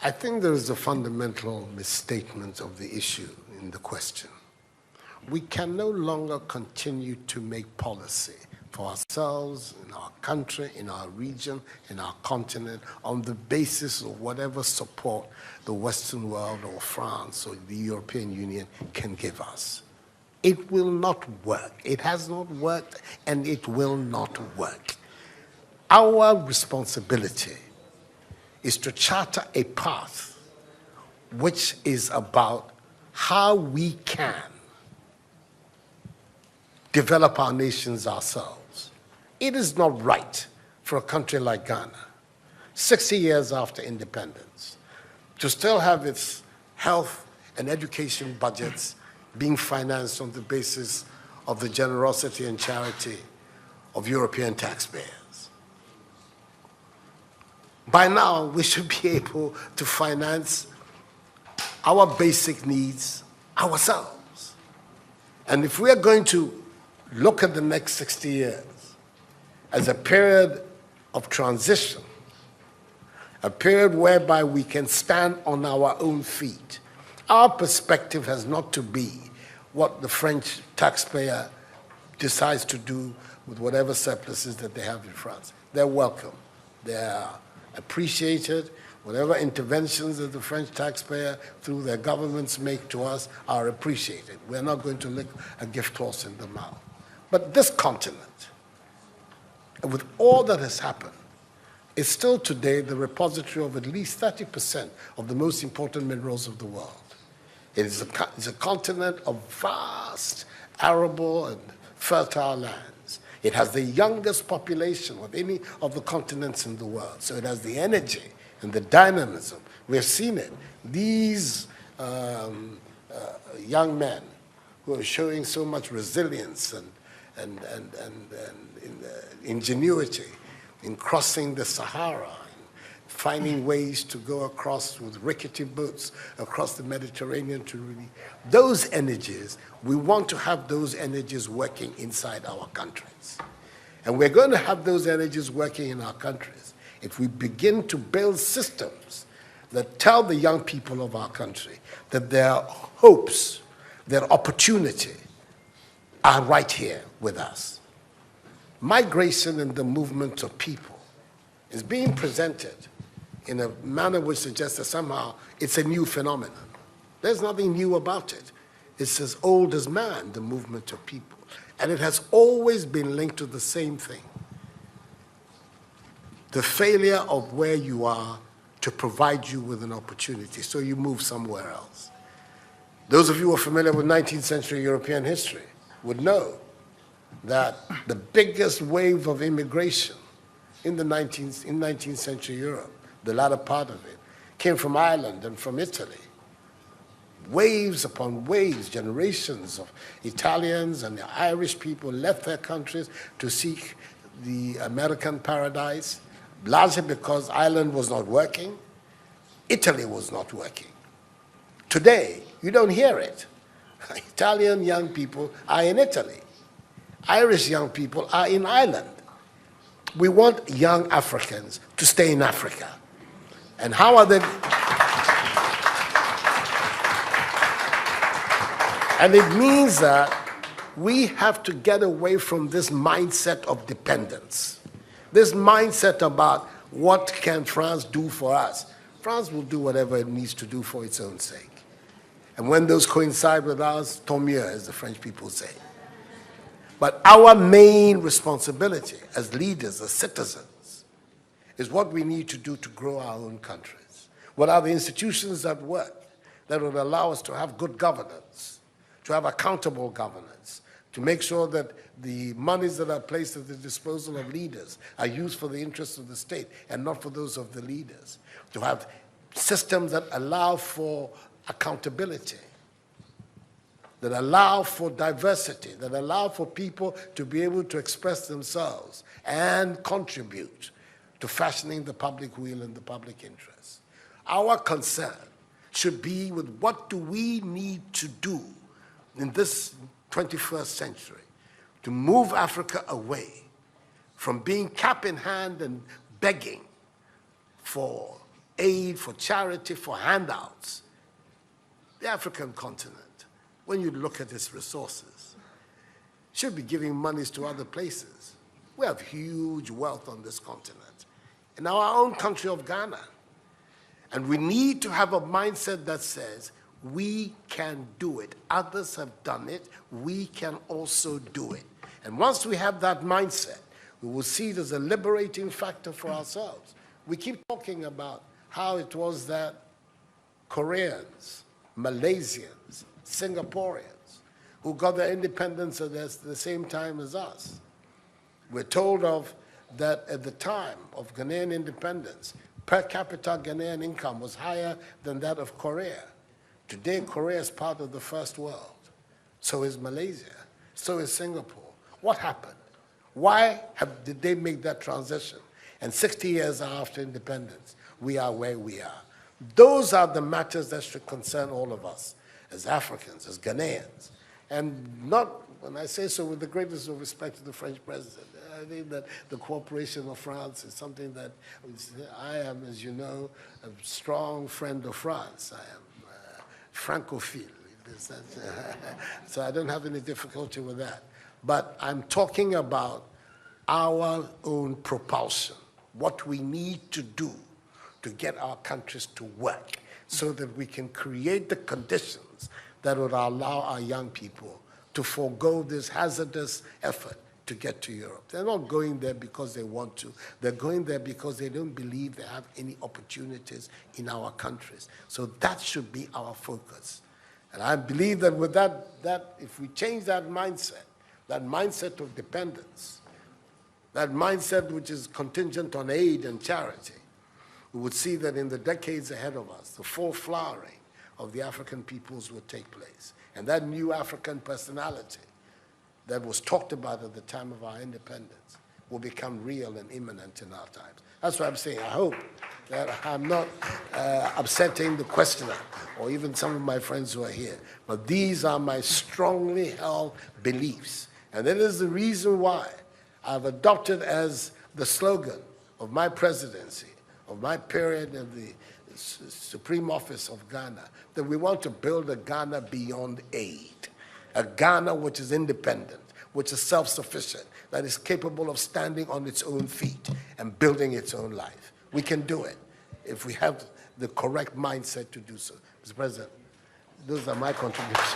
I think there is a fundamental misstatement of the issue in the question. We can no longer continue to make policy for ourselves, in our country, in our region, in our continent, on the basis of whatever support the Western world or France or the European Union can give us. It will not work. It has not worked, and it will not work. Our responsibility is to charter a path which is about how we can develop our nations ourselves. It is not right for a country like Ghana, 60 years after independence, to still have its health and education budgets being financed on the basis of the generosity and charity of European taxpayers. By now, we should be able to finance our basic needs ourselves. And if we are going to look at the next 60 years as a period of transition, a period whereby we can stand on our own feet, our perspective has not to be what the French taxpayer decides to do with whatever surpluses that they have in France. They're welcome. They're appreciated. Whatever interventions that the French taxpayer through their governments make to us are appreciated. We're not going to lick a gift horse in the mouth. But this continent, with all that has happened, is still today the repository of at least 30% of the most important minerals of the world. It is a continent of vast, arable, and fertile lands. It has the youngest population of any of the continents in the world. So it has the energy and the dynamism. We've seen it. These young men who are showing so much resilience and ingenuity in crossing the Sahara, finding ways to go across with rickety boats across the Mediterranean to really, those energies, we want to have those energies working inside our countries. And we're going to have those energies working in our countries if we begin to build systems that tell the young people of our country that their hopes, their opportunity are right here with us. Migration and the movement of people is being presented in a manner which suggests that somehow it's a new phenomenon. There's nothing new about it. It's as old as man, the movement of people. And it has always been linked to the same thing: the failure of where you are to provide you with an opportunity, so you move somewhere else. Those of you who are familiar with 19th century European history would know that the biggest wave of immigration in 19th century Europe, the latter part of it, came from Ireland and from Italy. Waves upon waves, generations of Italians and the Irish people left their countries to seek the American paradise, largely because Ireland was not working, Italy was not working. Today, you don't hear it. Italian young people are in Italy. Irish young people are in Ireland. We want young Africans to stay in Africa. And how are they? And it means that we have to get away from this mindset of dependence, this mindset about what can France do for us. France will do whatever it needs to do for its own sake. And when those coincide with ours, tant mieux, as the French people say. But our main responsibility as leaders, as citizens, is what we need to do to grow our own countries. What are the institutions that work that will allow us to have good governance, to have accountable governance, to make sure that the monies that are placed at the disposal of leaders are used for the interests of the state and not for those of the leaders, to have systems that allow for accountability, that allow for diversity, that allow for people to be able to express themselves and contribute to fashioning the public will and the public interest. Our concern should be with what do we need to do in this 21st century to move Africa away from being cap in hand and begging for aid, for charity, for handouts. The African continent, when you look at its resources, should be giving monies to other places. We have huge wealth on this continent, in our own country of Ghana. And we need to have a mindset that says, we can do it. Others have done it. We can also do it. And once we have that mindset, we will see it as a liberating factor for ourselves. We keep talking about how it was that Koreans, Malaysians, Singaporeans, who got their independence at the same time as us. We're told of that at the time of Ghanaian independence, per capita Ghanaian income was higher than that of Korea. Today, Korea is part of the first world. So is Malaysia. So is Singapore. What happened? Why did they make that transition? And 60 years after independence, we are where we are. Those are the matters that should concern all of us as Africans, as Ghanaians. And not, when I say so with the greatest of respect to the French president, I think that the cooperation of France is something that I am, as you know, a strong friend of France. I am Francophile. So I don't have any difficulty with that. But I'm talking about our own propulsion, what we need to do to get our countries to work so that we can create the conditions that would allow our young people to forego this hazardous effort to get to Europe. They're not going there because they want to. They're going there because they don't believe they have any opportunities in our countries. So that should be our focus. And I believe that with that if we change that mindset of dependence, that mindset which is contingent on aid and charity, we would see that in the decades ahead of us, the full flowering of the African peoples would take place. And that new African personality that was talked about at the time of our independence will become real and imminent in our times. That's what I'm saying. I hope that I'm not upsetting the questioner or even some of my friends who are here. But these are my strongly held beliefs. And that is the reason why I've adopted as the slogan of my presidency, of my period of the Supreme Office of Ghana, that we want to build a Ghana beyond aid. A Ghana which is independent, which is self-sufficient, that is capable of standing on its own feet and building its own life. We can do it if we have the correct mindset to do so. Mr. President, those are my contributions.